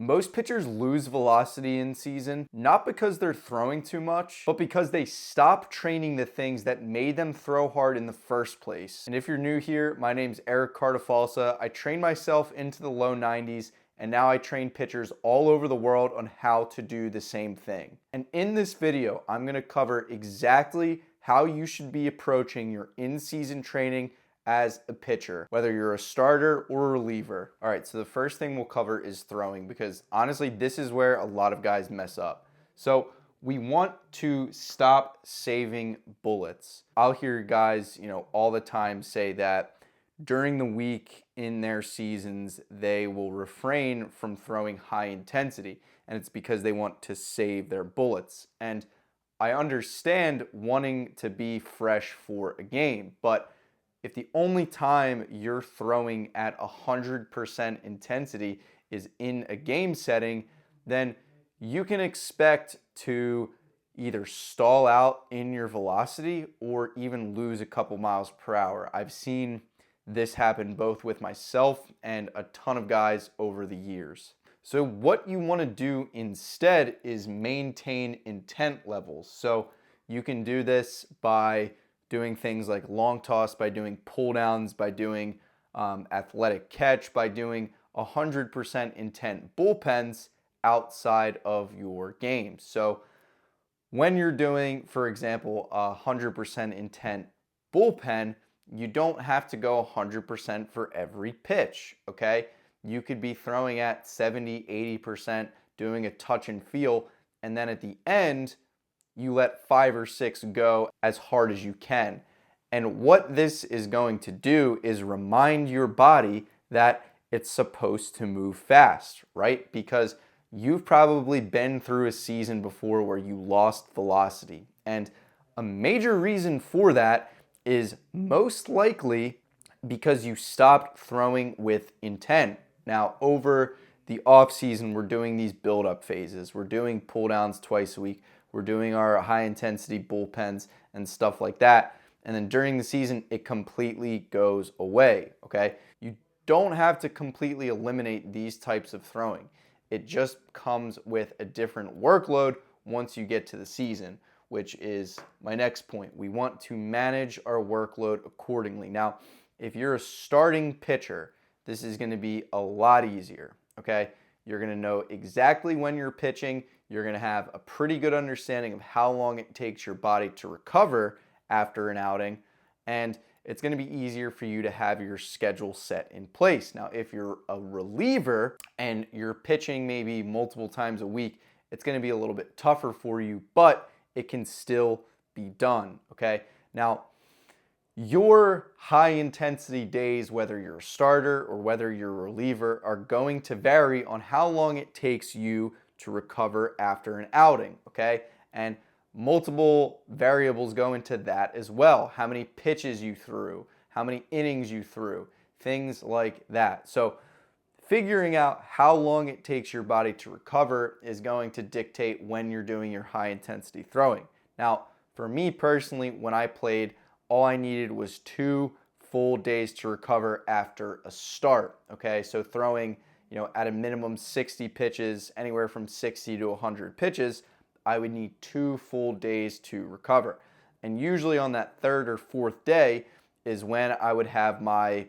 Most pitchers lose velocity in season, not because they're throwing too much, but because they stop training the things that made them throw hard in the first place. And if you're new here, my name's Eric Cartafalsa. I trained myself into the low 90s, and now I train pitchers all over the world on how to do the same thing. And in this video, I'm gonna cover exactly how you should be approaching your in-season training as a pitcher, whether you're a starter or a reliever. All right, so the first thing we'll cover is throwing, because honestly, this is where a lot of guys mess up. So we want to stop saving bullets. I'll hear guys, all the time say that during the week in their seasons, they will refrain from throwing high intensity, and it's because they want to save their bullets. And I understand wanting to be fresh for a game, but if the only time you're throwing at 100% intensity is in a game setting, then you can expect to either stall out in your velocity or even lose a couple miles per hour. I've seen this happen both with myself and a ton of guys over the years. So what you want to do instead is maintain intent levels. So you can do this by doing things like long toss, by doing pull downs, by doing athletic catch, by doing 100% intent bullpens outside of your game. So when you're doing, for example, 100% intent bullpen, you don't have to go 100% for every pitch, okay? You could be throwing at 70, 80%, doing a touch and feel, and then at the end, you let 5 or 6 go as hard as you can. And what this is going to do is remind your body that it's supposed to move fast, right? Because you've probably been through a season before where you lost velocity. And a major reason for that is most likely because you stopped throwing with intent. Now, over the off season, we're doing these build-up phases. We're doing pull downs twice a week. We're doing our high intensity bullpens and stuff like that. And then during the season, it completely goes away, okay? You don't have to completely eliminate these types of throwing. It just comes with a different workload once you get to the season, which is my next point. We want to manage our workload accordingly. Now, if you're a starting pitcher, this is going to be a lot easier, okay? You're going to know exactly when you're pitching. You're going to have a pretty good understanding of how long it takes your body to recover after an outing, and it's going to be easier for you to have your schedule set in place. Now, if you're a reliever and you're pitching maybe multiple times a week, it's going to be a little bit tougher for you, but it can still be done, okay? Now, your high intensity days, whether you're a starter or whether you're a reliever, are going to vary on how long it takes you to recover after an outing, okay? And multiple variables go into that as well. How many pitches you threw, how many innings you threw, things like that. So figuring out how long it takes your body to recover is going to dictate when you're doing your high intensity throwing. Now, for me personally, when I played, all I needed was 2 full days to recover after a start, okay? So throwing, at a minimum 60 pitches, anywhere from 60 to 100 pitches, I would need 2 full days to recover. And usually on that 3rd or 4th day is when I would have my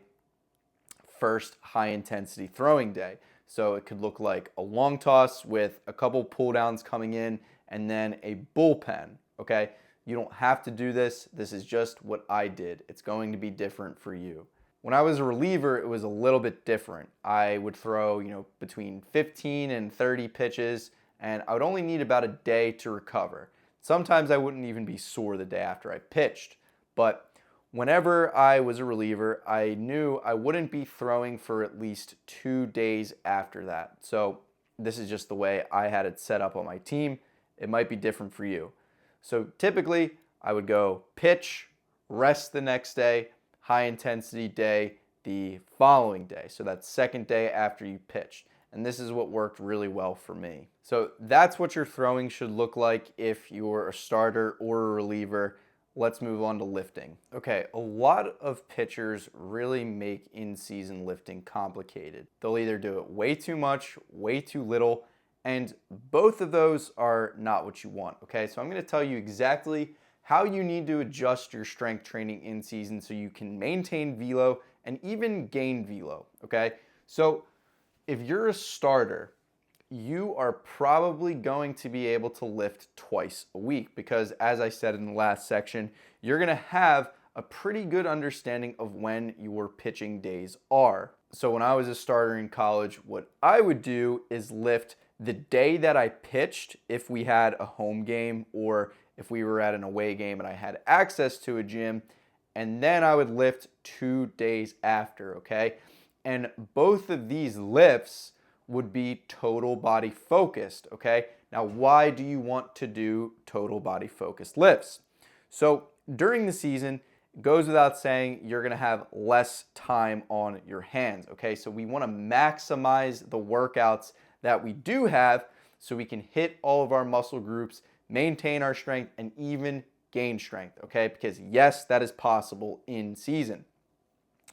first high intensity throwing day. So it could look like a long toss with a couple pull downs coming in and then a bullpen, okay? You don't have to do this. This is just what I did. It's going to be different for you. When I was a reliever, it was a little bit different. I would throw, between 15 and 30 pitches, and I would only need about a day to recover. Sometimes I wouldn't even be sore the day after I pitched. But whenever I was a reliever, I knew I wouldn't be throwing for at least 2 days after that. So this is just the way I had it set up on my team. It might be different for you. So typically, I would go pitch, rest the next day, high intensity day the following day. So that's second day after you pitched. And this is what worked really well for me. So that's what your throwing should look like if you're a starter or a reliever. let's move on to lifting. Okay, a lot of pitchers really make in-season lifting complicated. They'll either do it way too much, way too little, and both of those are not what you want, okay? So I'm gonna tell you exactly how you need to adjust your strength training in season so you can maintain velo and even gain velo, okay? So if you're a starter, you are probably going to be able to lift twice a week because, as I said in the last section, you're going to have a pretty good understanding of when your pitching days are. So when I was a starter in college, what I would do is lift the day that I pitched if we had a home game or if we were at an away game and I had access to a gym, and then I would lift 2 days after, okay? And both of these lifts would be total body focused, okay? Now, why do you want to do total body focused lifts? So during the season, it goes without saying, you're gonna have less time on your hands, okay? So we wanna maximize the workouts that we do have so we can hit all of our muscle groups, maintain our strength, and even gain strength, okay? Because yes, that is possible in season.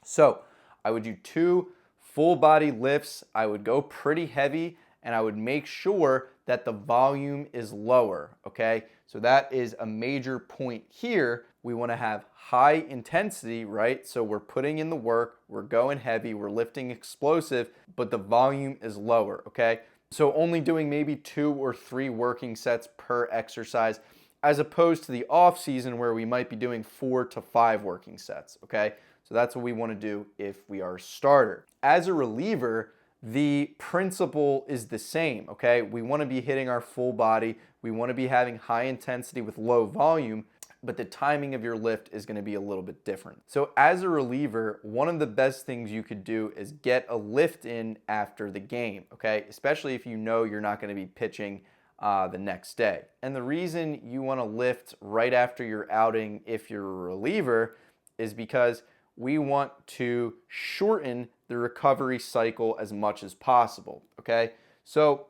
So I would do 2 full body lifts. I would go pretty heavy and I would make sure that the volume is lower, okay? So that is a major point here. We wanna have high intensity, right? So we're putting in the work, we're going heavy, we're lifting explosive, but the volume is lower, okay? So only doing maybe 2 or 3 working sets per exercise, as opposed to the off season where we might be doing 4 to 5 working sets, okay? So that's what we want to do if we are a starter. As a reliever, the principle is the same, okay? We want to be hitting our full body. We want to be having high intensity with low volume, but the timing of your lift is going to be a little bit different. So as a reliever, one of the best things you could do is get a lift in after the game, okay? Especially if you know you're not going to be pitching the next day. And the reason you want to lift right after your outing if you're a reliever is because we want to shorten the recovery cycle as much as possible, okay? So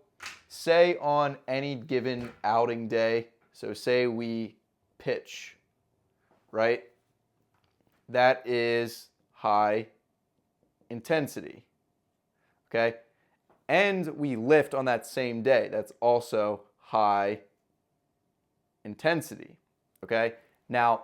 say on any given outing day, so say we pitch, right? That is high intensity, okay? And we lift on that same day, that's also high intensity, okay? Now,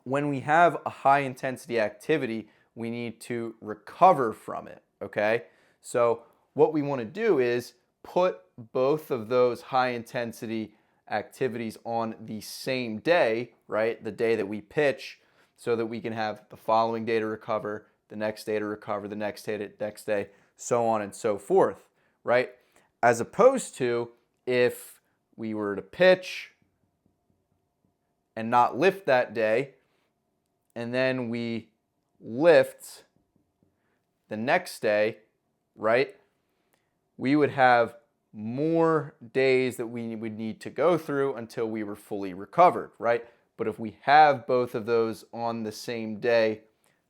when we have a high intensity activity, we need to recover from it, okay? So what we want to do is put both of those high intensity activities on the same day, right? The day that we pitch, so that we can have the following day to recover, the next day to recover, the next day, so on and so forth, right? As opposed to if we were to pitch and not lift that day, and then we lift the next day, right? We would have more days that we would need to go through until we were fully recovered, right? But if we have both of those on the same day,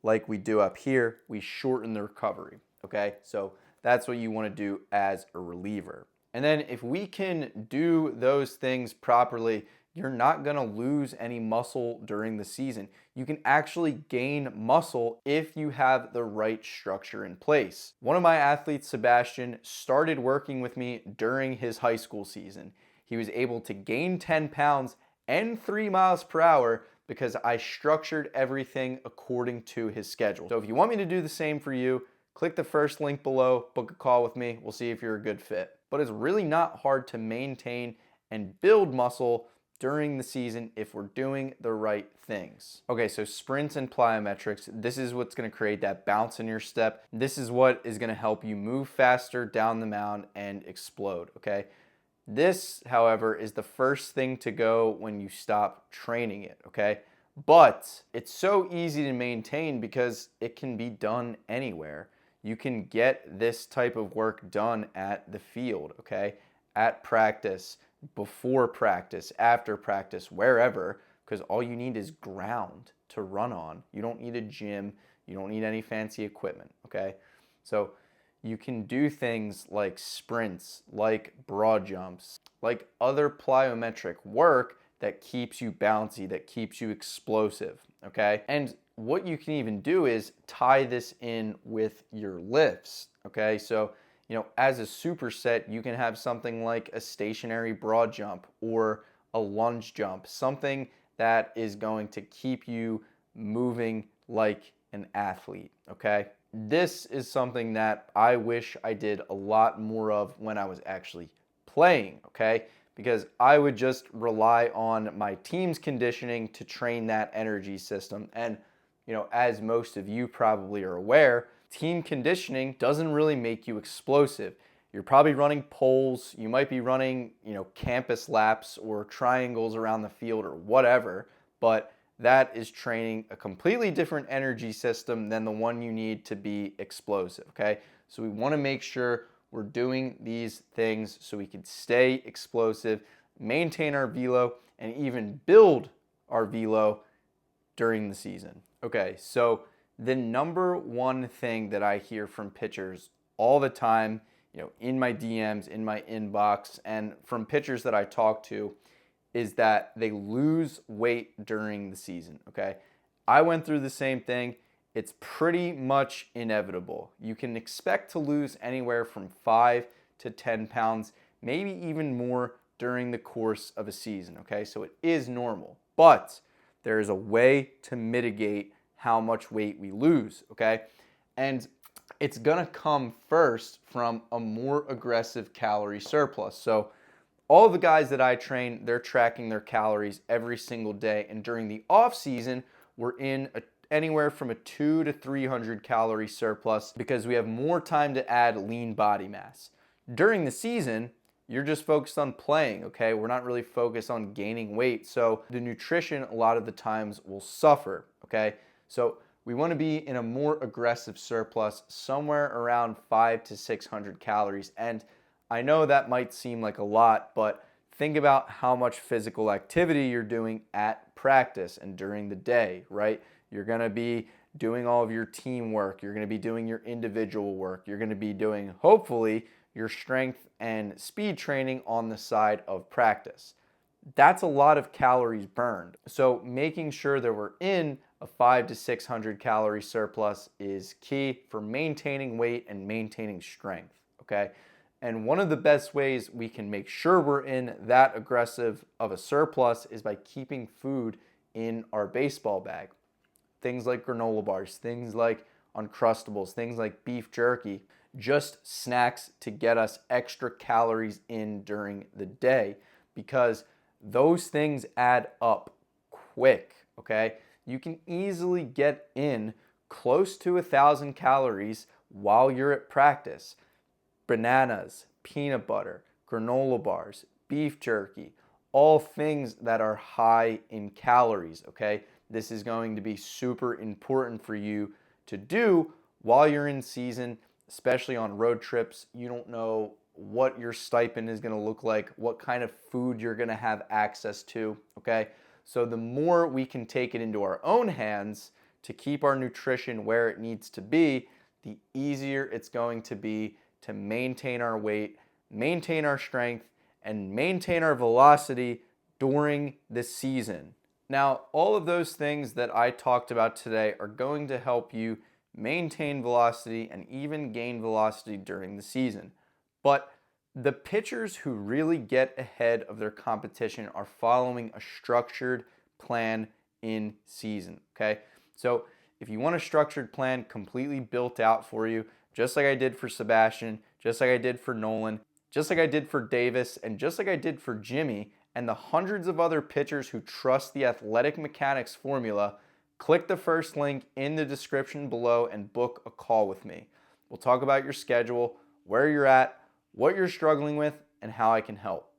like we do up here, we shorten the recovery, okay? So that's what you want to do as a reliever. And then if we can do those things properly, you're not going to lose any muscle during the season. You can actually gain muscle if you have the right structure in place. One of my athletes, Sebastian, started working with me during his high school season. He was able to gain 10 pounds and 3 miles per hour because I structured everything according to his schedule. So if you want me to do the same for you, click the first link below, book a call with me. We'll see if you're a good fit. But it's really not hard to maintain and build muscle during the season if we're doing the right things. Okay, so sprints and plyometrics, this is what's gonna create that bounce in your step. This is what is gonna help you move faster down the mound and explode, okay? This, however, is the first thing to go when you stop training it, okay? But it's so easy to maintain because it can be done anywhere. You can get this type of work done at the field, okay? At practice, before practice, after practice, wherever, because all you need is ground to run on. You don't need a gym. You don't need any fancy equipment, okay? So you can do things like sprints, like broad jumps, like other plyometric work that keeps you bouncy, that keeps you explosive, okay? And what you can even do is tie this in with your lifts, okay? So, as a superset, you can have something like a stationary broad jump or a lunge jump, something that is going to keep you moving like an athlete, okay? This is something that I wish I did a lot more of when I was actually playing, okay? Because I would just rely on my team's conditioning to train that energy system. And, as most of you probably are aware, team conditioning doesn't really make you explosive. You're probably running poles, you might be running, campus laps or triangles around the field or whatever, but that is training a completely different energy system than the one you need to be explosive, okay? So we want to make sure we're doing these things so we can stay explosive, maintain our velo, and even build our velo during the season. Okay, so the number one thing that I hear from pitchers all the time, in my DMs, in my inbox, and from pitchers that I talk to, is that they lose weight during the season, okay? I went through the same thing. It's pretty much inevitable. You can expect to lose anywhere from 5 to 10 pounds, maybe even more during the course of a season, okay? So it is normal, but there is a way to mitigate how much weight we lose, okay? And it's gonna come first from a more aggressive calorie surplus. So all the guys that I train, they're tracking their calories every single day. And during the off season, we're in anywhere from a 200 to 300 calorie surplus because we have more time to add lean body mass. During the season, you're just focused on playing, okay? We're not really focused on gaining weight. So the nutrition a lot of the times will suffer, okay? So we want to be in a more aggressive surplus, somewhere around 500 to 600 calories. And I know that might seem like a lot, but think about how much physical activity you're doing at practice and during the day, right? You're going to be doing all of your team work. You're going to be doing your individual work. You're going to be doing, hopefully, your strength and speed training on the side of practice. That's a lot of calories burned. So making sure that we're in a 500 to 600 calorie surplus is key for maintaining weight and maintaining strength, okay? And one of the best ways we can make sure we're in that aggressive of a surplus is by keeping food in our baseball bag. Things like granola bars, things like Uncrustables, things like beef jerky, just snacks to get us extra calories in during the day because those things add up quick, okay? You can easily get in close to 1,000 calories while you're at practice. Bananas, peanut butter, granola bars, beef jerky, all things that are high in calories, okay? This is going to be super important for you to do while you're in season, especially on road trips. You don't know what your stipend is going to look like, what kind of food you're going to have access to, okay? So the more we can take it into our own hands to keep our nutrition where it needs to be, the easier it's going to be to maintain our weight, maintain our strength, and maintain our velocity during the season. Now, all of those things that I talked about today are going to help you maintain velocity and even gain velocity during the season. But the pitchers who really get ahead of their competition are following a structured plan in season, okay? So if you want a structured plan completely built out for you, just like I did for Sebastian, just like I did for Nolan, just like I did for Davis, and just like I did for Jimmy, and the hundreds of other pitchers who trust the athletic mechanics formula, click the first link in the description below and book a call with me. We'll talk about your schedule, where you're at, what you're struggling with, and how I can help.